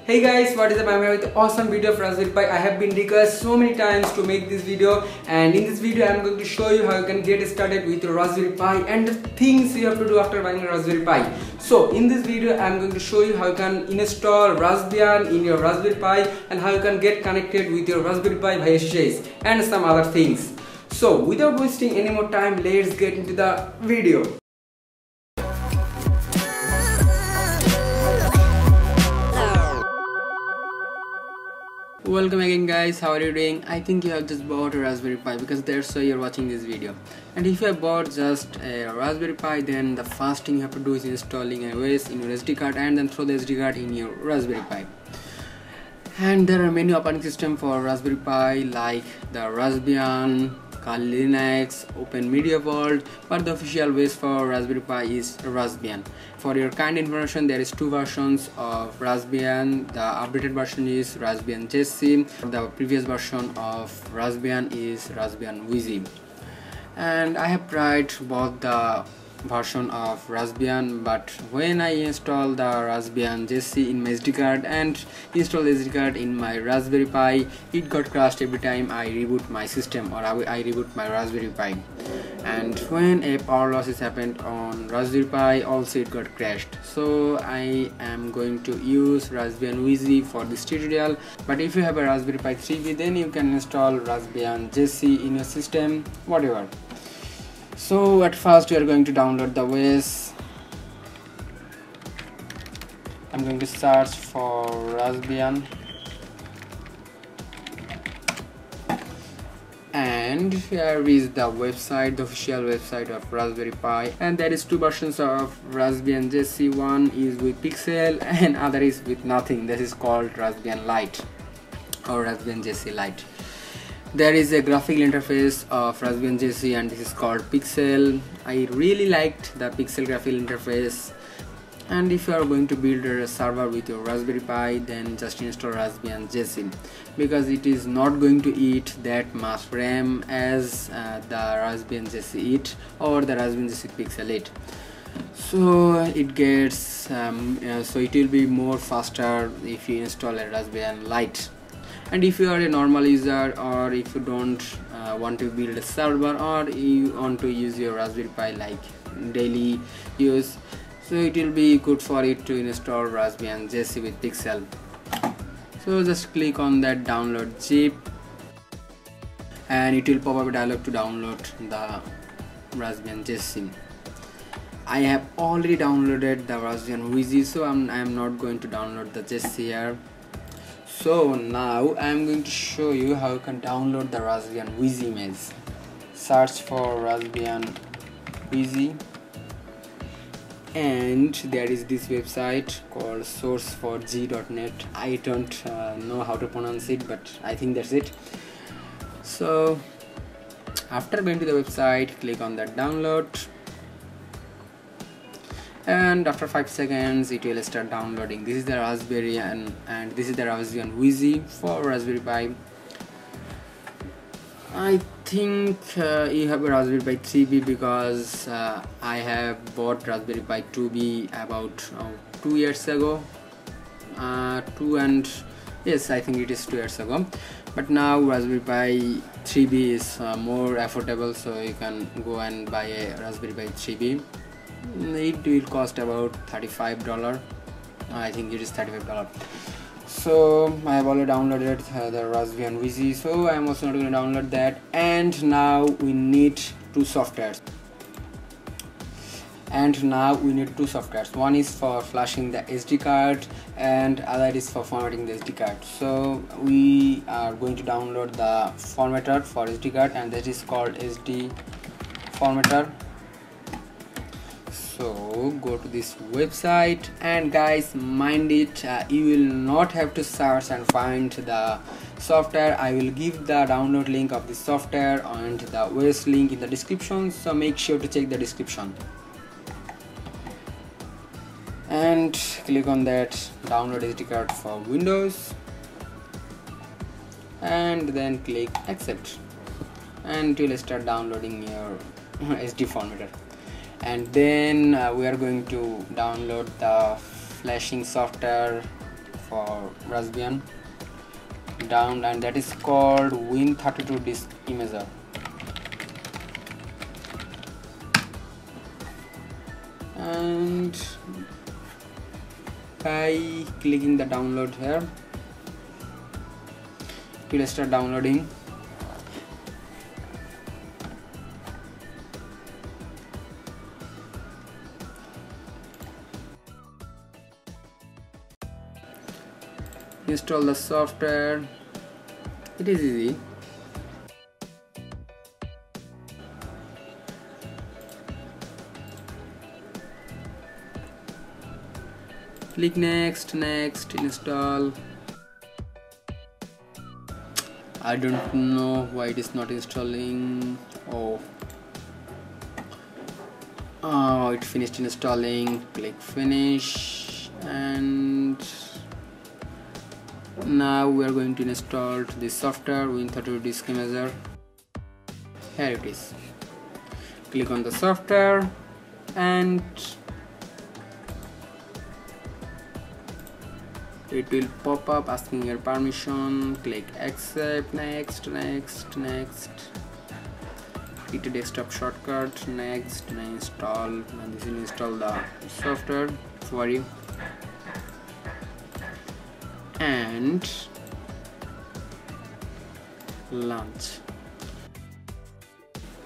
Hey guys, what is up? I'm here with an awesome video of Raspberry Pi. I have been requested so many times to make this video, and in this video I'm going to show you how you can get started with your Raspberry Pi and the things you have to do after buying a Raspberry Pi. So in this video I'm going to show you how you can install Raspbian in your Raspberry Pi and how you can get connected with your Raspberry Pi via SSH and some other things. So without wasting any more time, let's get into the video. Welcome again guys, how are you doing? I think you have just bought a Raspberry Pi because that's why you're watching this video. And if you have bought just a Raspberry Pi, then the first thing you have to do is installing OS in your SD card and then throw the SD card in your Raspberry Pi. And there are many operating systems for Raspberry Pi like the Raspbian, Kali Linux, Open Media World, but the official base for Raspberry Pi is Raspbian. For your kind information, there is two versions of Raspbian. The updated version is Raspbian JC. The previous version of Raspbian is Raspbian Wheezy. And I have tried both the version of Raspbian, but when I install the Raspbian JC in my SD card and install the SD card in my Raspberry Pi, it got crashed every time I reboot my system or I reboot my Raspberry Pi. And when a power loss is happened on Raspberry Pi, also it got crashed. So I am going to use Raspbian Wheezy for this tutorial. But if you have a Raspberry Pi 3B, then you can install Raspbian JC in your system, whatever. So at first we are going to download the OS. I'm going to search for Raspbian, and here is the website, the official website of Raspberry Pi, and there is two versions of Raspbian JC. One is with Pixel and other is with nothing. This is called Raspbian Lite or Raspbian JC Lite. There is a graphical interface of Raspbian JC and this is called Pixel. I really liked the Pixel graphical interface. And if you are going to build a server with your Raspberry Pi, then just install Raspbian JC because it is not going to eat that much RAM as the Raspbian JC eat or the Raspbian JC Pixel eat. So it gets so it will be more faster if you install a Raspbian Lite. And if you are a normal user, or if you don't want to build a server, or you want to use your Raspberry Pi like daily use, so it will be good for it to install Raspbian JC with Pixel. So just click on that download zip and it will pop up a dialog to download the Raspbian JC. I have already downloaded the Raspbian Wheezy, so I am not going to download the JC here. So now I am going to show you how you can download the Raspbian Wheezy image. Search for Raspbian Wheezy and there is this website called source4g.net. I don't know how to pronounce it, but I think that's it. So after going to the website, click on that download, and after 5 seconds it will start downloading. This is the Raspberry and this is the Raspbian Wheezy for Raspberry Pi. I think you have a Raspberry Pi 3B because I have bought Raspberry Pi 2B about 2 years ago. Yes, I think it is 2 years ago. But now Raspberry Pi 3B is more affordable, so you can go and buy a Raspberry Pi 3B. It will cost about $35. I think it is $35. So I have already downloaded the Raspbian Wheezy, so I am also not going to download that. And now we need two softwares. One is for flashing the SD card and other is for formatting the SD card. So we are going to download the formatter for SD card, and that is called SD formatter. So go to this website, and guys, mind it, you will not have to search and find the software. I will give the download link of the software and the OS link in the description, so make sure to check the description. And click on that download SD card for Windows and then click accept, and it will start downloading your SD formatter. And then we are going to download the flashing software for Raspbian down, and that is called Win32 Disk Imager. And by clicking the download here, it will start downloading. Install the software. It is easy. Click next, install. I don't know why it is not installing. Oh, it finished installing. Click finish, and now we are going to install this software, Win32 Disk Imager. Here it is. Click on the software and it will pop up asking your permission. Click accept, next. Hit the desktop shortcut, next, install. And this will install the software for you. And launch.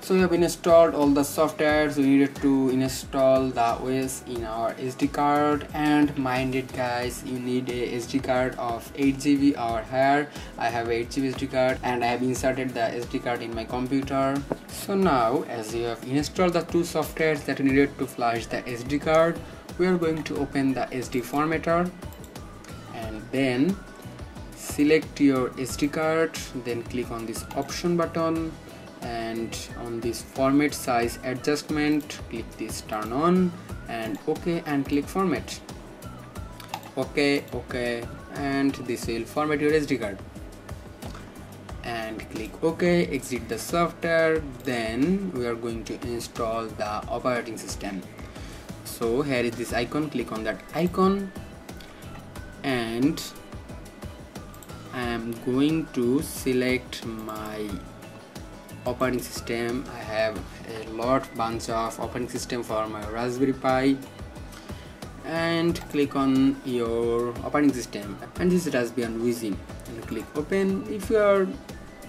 So we have installed all the softwares. We needed to install the OS in our SD card, and mind it guys, you need a SD card of 8 GB or higher. I have 8 GB SD card and I have inserted the SD card in my computer. So now, as you have installed the two softwares that you needed to flash the SD card, we are going to open the SD formatter and then select your SD card, then click on this option button, and on this format size adjustment, click this turn on and OK, and click format. OK, and this will format your SD card, and click OK. Exit the software. Then we are going to install the operating system. So here is this icon. Click on that icon, and I am going to select my operating system. I have a bunch of operating system for my Raspberry Pi, and click on your operating system, and this is Raspbian Wheezing, and click open. If you are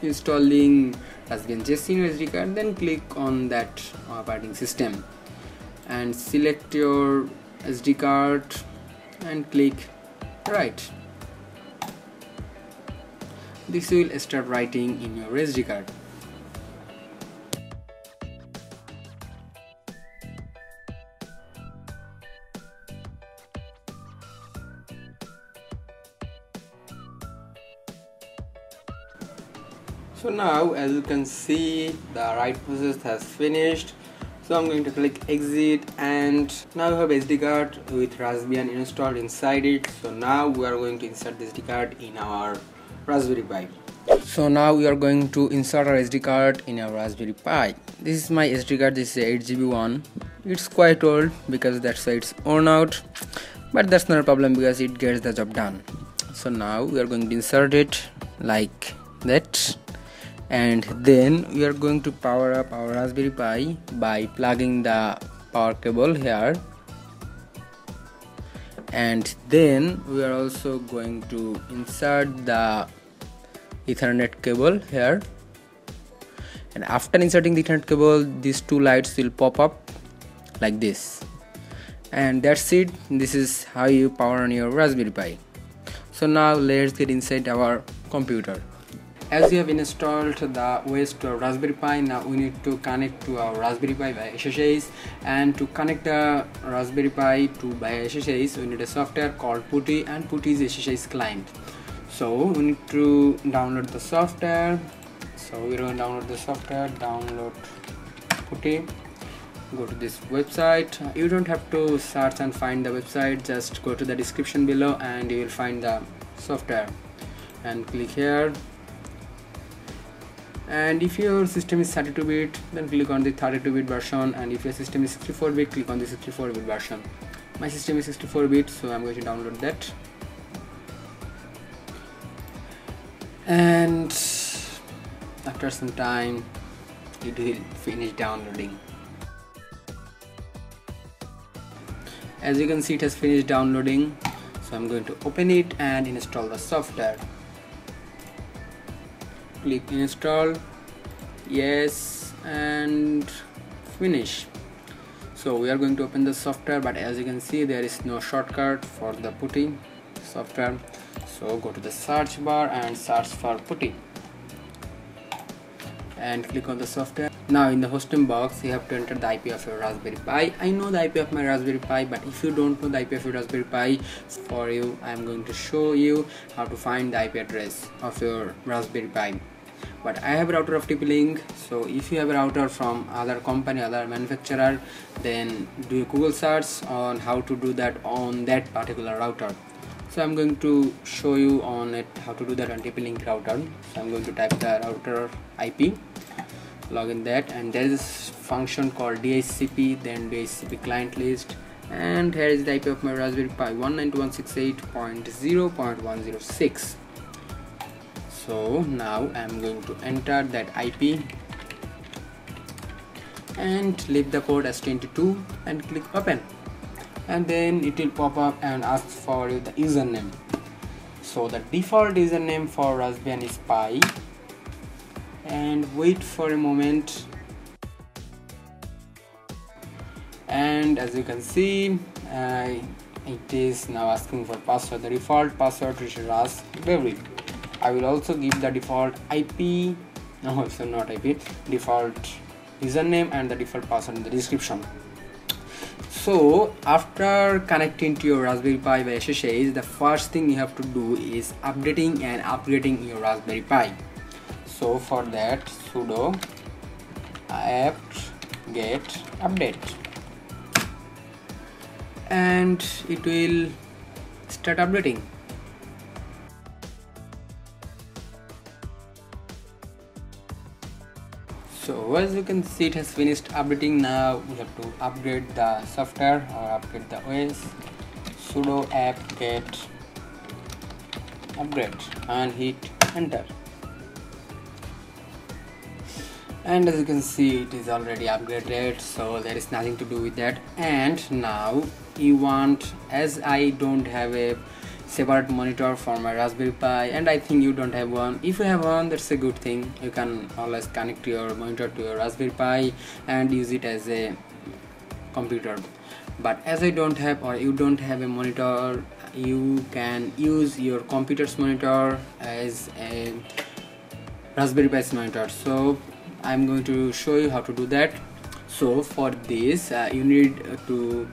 installing Raspbian JC in your SD card, then click on that operating system and select your SD card and click write. This will start writing in your SD card. So now, as you can see, the write process has finished. So I'm going to click exit, and now we have SD card with Raspbian installed inside it. So now we are going to insert the SD card in our Raspberry Pi. So now we are going to insert our SD card in our Raspberry Pi. This is my SD card. This is a 8 GB one. It's quite old because that's why it's worn out, but that's not a problem because it gets the job done. So now we are going to insert it like that, and then we are going to power up our Raspberry Pi by plugging the power cable here, and then we are also going to insert the Ethernet cable here. And after inserting the Ethernet cable, these two lights will pop up like this, and that's it. This is how you power on your Raspberry Pi. So now let's get inside our computer. As we have installed the OS to our Raspberry Pi, now we need to connect to our Raspberry Pi by SSH, and to connect the Raspberry Pi to by SSH, we need a software called PuTTY, and PuTTY is SSH client. So we need to download the software. So we're going to download the software, download PuTTY. Go to this website. You don't have to search and find the website, just go to the description below and you will find the software, and click here. And if your system is 32-bit, then click on the 32-bit version, and if your system is 64-bit, click on the 64-bit version. My system is 64-bit, so I'm going to download that. and after some time it will finish downloading. As you can see, it has finished downloading, so I'm going to open it and install the software. Click install, yes, and finish. So we are going to open the software, but as you can see there is no shortcut for the putty software, so go to the search bar and search for putty and click on the software. Now in the hosting box you have to enter the IP of your Raspberry Pi. I know the IP of my Raspberry Pi, but if you don't know the IP of your Raspberry Pi, for you I am going to show you how to find the IP address of your Raspberry Pi. But I have a router of TP-Link, so if you have a router from other company, other manufacturer, then do a Google search on how to do that on that particular router. So I'm going to show you on it how to do that on TP-Link router. So I'm going to type the router IP, log in that, and there is a function called DHCP, then DHCP client list, and here is the IP of my Raspberry Pi 192.168.0.106. So now I'm going to enter that IP and leave the port as 22 and click open, and then it will pop up and ask for the username. So the default username for Raspbian is Pi, and wait for a moment, and as you can see it is now asking for password. The default password is Raspberry. I will also give the default IP, no, so not IP, default username and the default password in the description. So after connecting to your Raspberry Pi by SSH, the first thing you have to do is updating and upgrading your Raspberry Pi. So for that, sudo apt-get update, and it will start updating. So as you can see, it has finished updating. Now we have to upgrade the software or upgrade the OS. Sudo apt-get upgrade and hit enter. And as you can see, it is already upgraded, so there is nothing to do with that. And now you want, as I don't have a separate monitor for my Raspberry Pi, and I think you don't have one. If you have one, that's a good thing. You can always connect your monitor to your Raspberry Pi and use it as a computer. But as I don't have, or you don't have a monitor, you can use your computer's monitor as a Raspberry Pi's monitor. So I'm going to show you how to do that. So for this you need to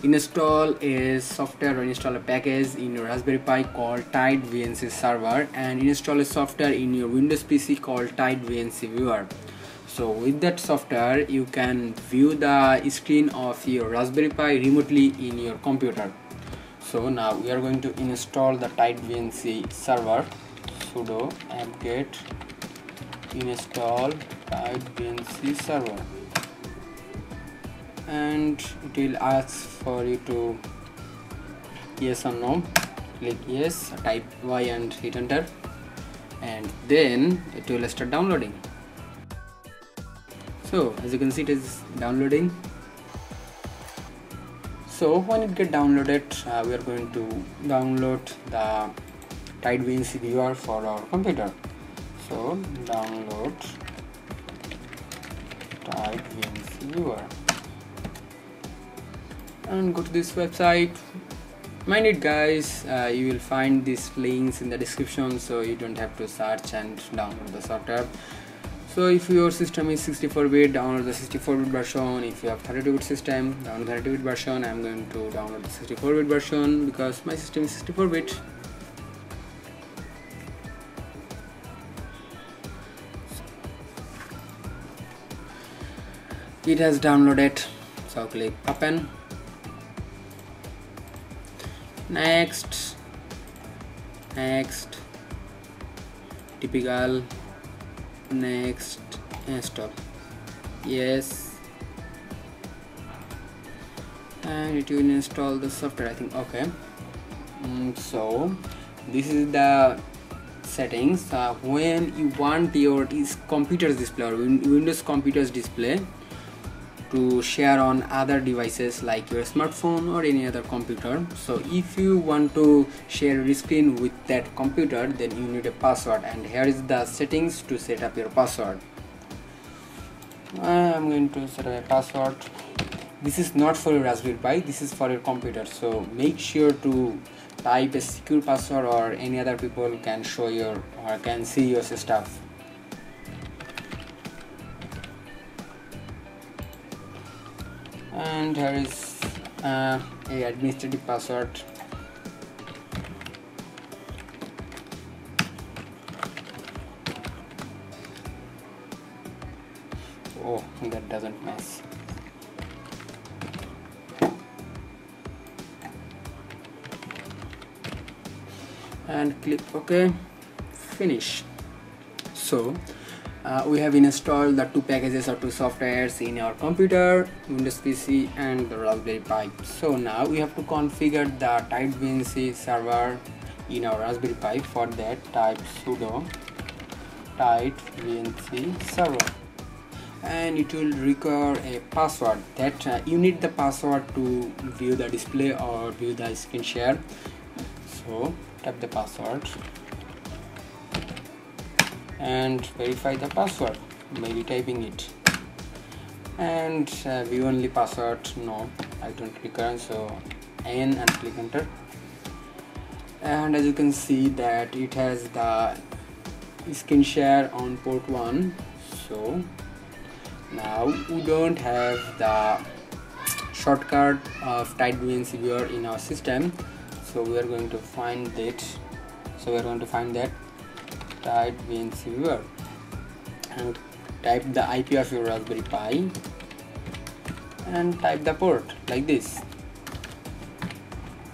install a software or install a package in your Raspberry Pi called Tide VNC Server, and install a software in your Windows PC called Tide VNC Viewer. So with that software you can view the screen of your Raspberry Pi remotely in your computer. So now we are going to install the Tide VNC Server. Sudo apt-get install Tide VNC Server, and it will ask for you to yes or no. Click yes, type Y and hit enter, and then it will start downloading. So as you can see, it is downloading. So when it gets downloaded, we are going to download the Tide VNC Viewer for our computer. So download Tide VNC Viewer and go to this website. Mind it guys, you will find these links in the description, so you don't have to search and download the software. So if your system is 64-bit, download the 64-bit version. If you have 32-bit system, download the 32-bit version. I'm going to download the 64-bit version because my system is 64-bit. It has downloaded, so click open. Next, typical, next, install, yes, and it will install the software, I think. Okay, so this is the settings, when you want your computer's display or Windows computer's display to share on other devices like your smartphone or any other computer. So if you want to share your screen with that computer, then you need a password, and here is the settings to set up your password. I'm going to set up a password. This is not for your Raspberry Pi, this is for your computer, so make sure to type a secure password or any other people can show your or can see your stuff. And here is a administrative password. Oh, that doesn't match. And click OK. Finish. So we have installed the two packages or two softwares in our computer, Windows PC and the Raspberry Pi. So now we have to configure the type VNC server in our Raspberry Pi. For that, type sudo type VNC server, and it will require a password. That you need the password to view the display or view the screen share. So type the password and verify the password, maybe typing it. And view only password, no, I don't require, so N and click enter. And as you can see that it has the screen share on port 1. So now we don't have the shortcut of tight VNC viewer in our system, so we are going to find that. So we are going to find that type VNC viewer and type the IP of your Raspberry Pi and type the port like this.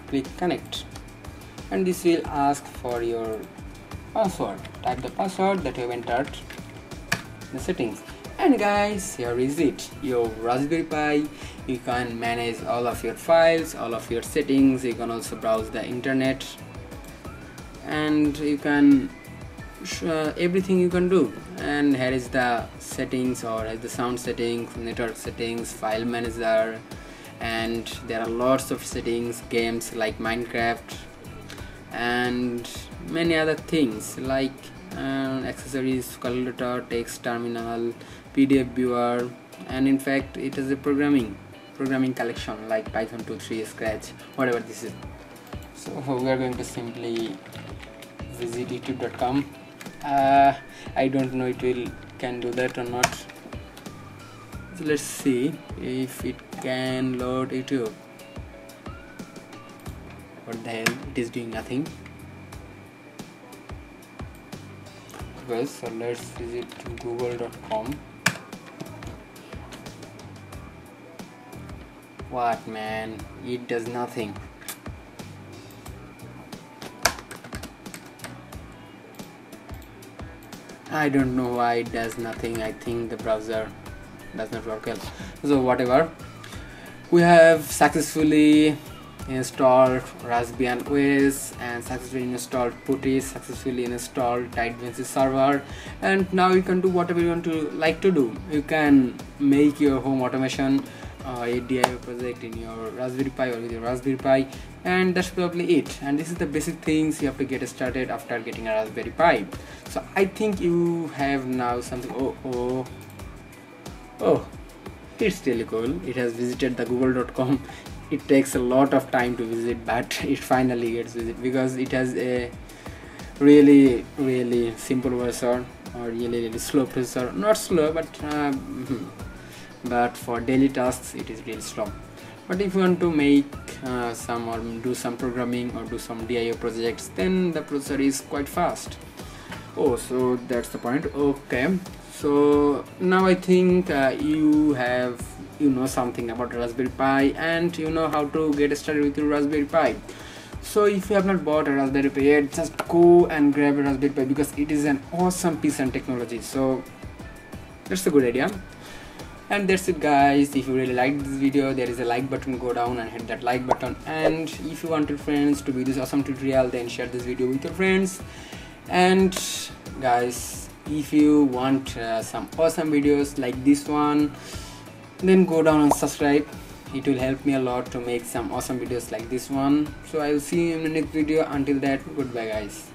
Click connect, and this will ask for your password. Type the password that you have entered in the settings. And guys, here is it, your Raspberry Pi. You can manage all of your files, all of your settings. You can also browse the internet, and you can everything you can do. And here is the settings, or the sound settings, network settings, file manager, and there are lots of settings, games like Minecraft and many other things like accessories, calculator, text terminal, PDF viewer, and in fact it is a programming collection like Python 2.3, Scratch, whatever this is. So we are going to simply visit youtube.com. I don't know it can do that or not. So let's see if it can load YouTube. What the hell, it is doing nothing. Well, so let's visit google.com. What, man, it does nothing. I don't know why it does nothing. I think the browser does not work well. So whatever, we have successfully installed Raspbian OS and successfully installed Putty, successfully installed tight VNC server, and now you can do whatever you want to do. You can make your home automation a DIY project in your Raspberry Pi or with your Raspberry Pi, and that's probably it. And this is the basic things you have to get started after getting a Raspberry Pi. So I think you have now something. Oh, it's really cool. It has visited the google.com. It takes a lot of time to visit, but it finally gets visited because it has a really simple processor, or really slow processor. Not slow, but for daily tasks it is really slow. But if you want to make some or do some programming or do some DIY projects, then the processor is quite fast. Oh, so that's the point. Okay, so now I think you know something about Raspberry Pi, and you know how to get started with your Raspberry Pi. So if you have not bought a Raspberry Pi yet, just go and grab a Raspberry Pi because it is an awesome piece of technology. So that's a good idea. And that's it, guys. If you really liked this video, there is a like button, go down and hit that like button. And if you want your friends to view this awesome tutorial, then share this video with your friends. And guys, if you want some awesome videos like this one, then go down and subscribe. It will help me a lot to make some awesome videos like this one. So I will see you in the next video. Until that, goodbye guys.